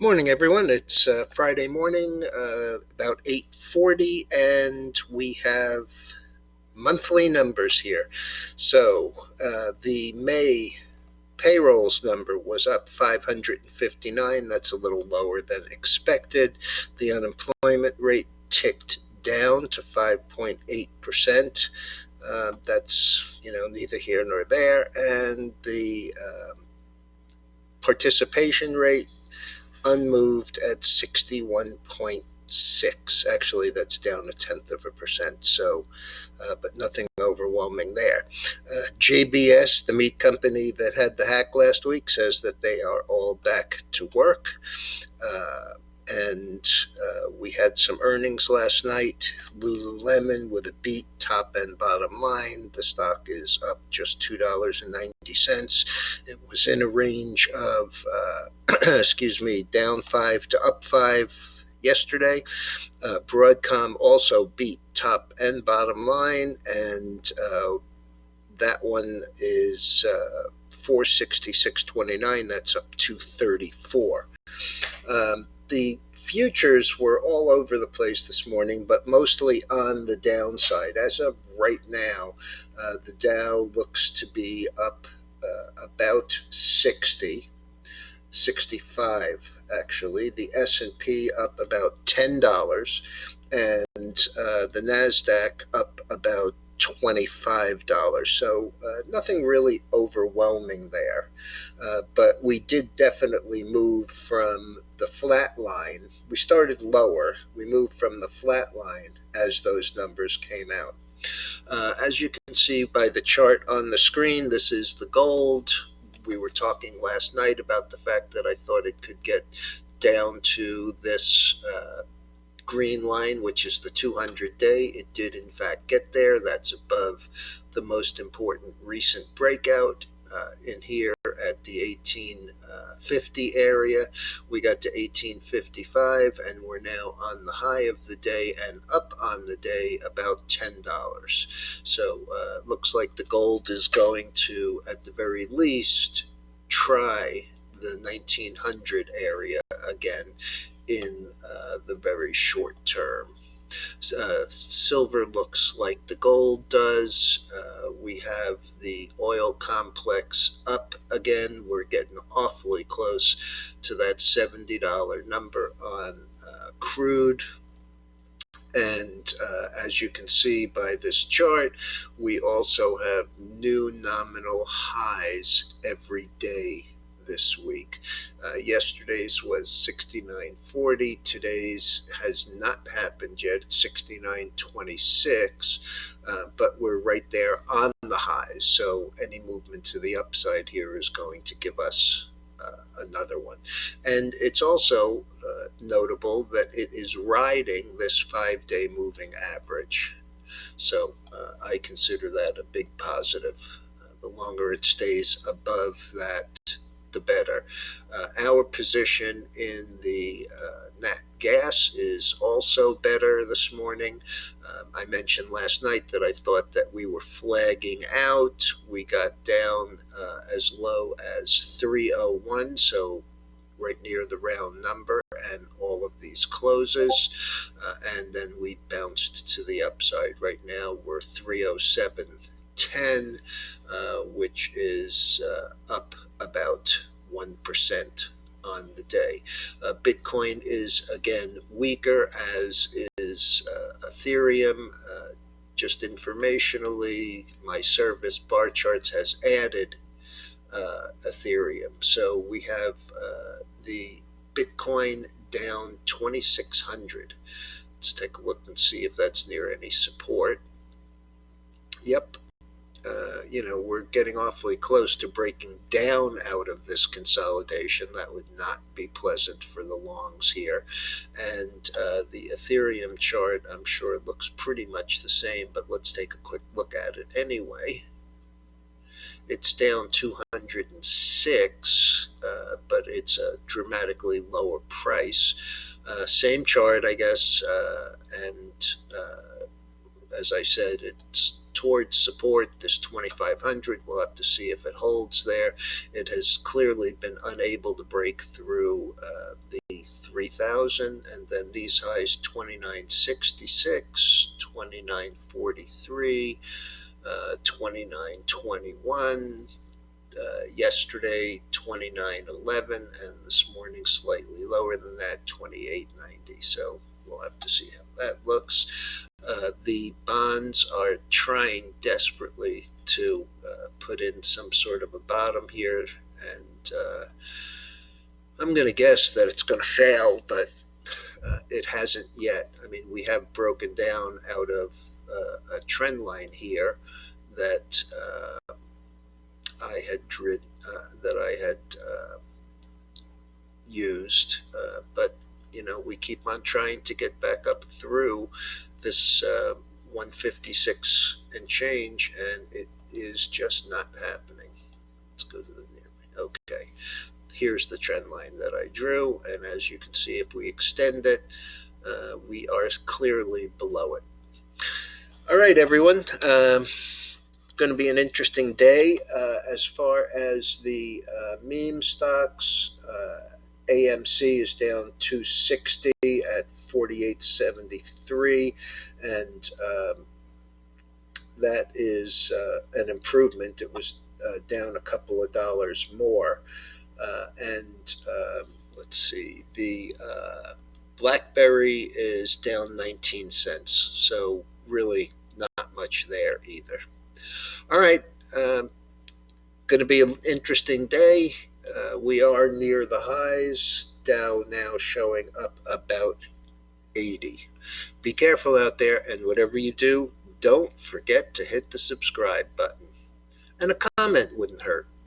Morning, everyone. It's Friday morning, about 8:40, and we have monthly numbers here. So the May payrolls number was up 559. That's a little lower than expected. The unemployment rate ticked down to 5.8%. That's neither here nor there. And the participation rate unmoved at 61.6. Actually, that's down 0.1%. So, but nothing overwhelming there. JBS, the meat company that had the hack last week, says that they are all back to work. And we had some earnings last night. Lululemon with a beat top and bottom line. The stock is up just $2.90. It was in a range of, down 5 to up 5 yesterday. Broadcom also beat top and bottom line, and that one is 466.29. That's up 234. The futures were all over the place this morning, but mostly on the downside. As of right now, the Dow looks to be up about 65 actually. The S&P up about $10, and the Nasdaq up about $25. So nothing really overwhelming there. But we did definitely move from the flat line. We started lower. We moved from the flat line as those numbers came out. As you can see by the chart on the screen, this is the gold. We were talking last night about the fact that I thought it could get down to this green line, which is the 200-day. It did, in fact, get there. That's above the most important recent breakout in here at the 1850 area. We got to 1855, and we're now on the high of the day and up on the day about $10. So looks like the gold is going to, at the very least, try the 1900 area again in the very short term. Silver looks like the gold does. We have the oil complex up again. We're getting awfully close to that $70 number on crude. And as you can see by this chart, we also have new nominal highs every day this week. Yesterday's was 69.40. Today's has not happened yet. It's 69.26, but we're right there on the highs. So any movement to the upside here is going to give us another one. And it's also notable that it is riding this 5-day moving average. So I consider that a big positive. The longer it stays above that, the better. Our position in the nat gas is also better this morning. I mentioned last night that I thought that we were flagging out. We got down as low as 301, so right near the round number, and all of these closes, and then we bounced to the upside. Right now we're 307.10, which is up about 1% on the day. Bitcoin is again weaker, as is Ethereum. Just informationally, my service bar charts has added Ethereum. So we have the Bitcoin down 2,600. Let's take a look and see if that's near any support. Yep. We're getting awfully close to breaking down out of this consolidation. That would not be pleasant for the longs here. And the Ethereum chart, I'm sure it looks pretty much the same, but let's take a quick look at it anyway. It's down 206, but it's a dramatically lower price. Same chart, I guess, and as I said, it's towards support, this 2,500. We'll have to see if it holds there. It has clearly been unable to break through the 3,000, and then these highs 29.66, 29.43, 29.21. Yesterday 29.11, and this morning slightly lower than that, 28.90. So we'll have to see how that looks. The bonds are trying desperately to put in some sort of a bottom here, and I'm going to guess that it's going to fail, but it hasn't yet. I mean, we have broken down out of a trend line here that I had used, but we keep on trying to get back up through this 156 and change, and it is just not happening. Let's go to the near. Okay, here's the trend line that I drew, and as you can see, if we extend it, we are clearly below it. All right, everyone. Going to be an interesting day as far as the meme stocks. AMC is down 260 at 48.73, and that is an improvement. It was down a couple of dollars more. And let's see, the BlackBerry is down 19 cents, so really not much there either. All right, going to be an interesting day. We are near the highs. Dow now showing up about 80. Be careful out there, and whatever you do, don't forget to hit the subscribe button. And a comment wouldn't hurt.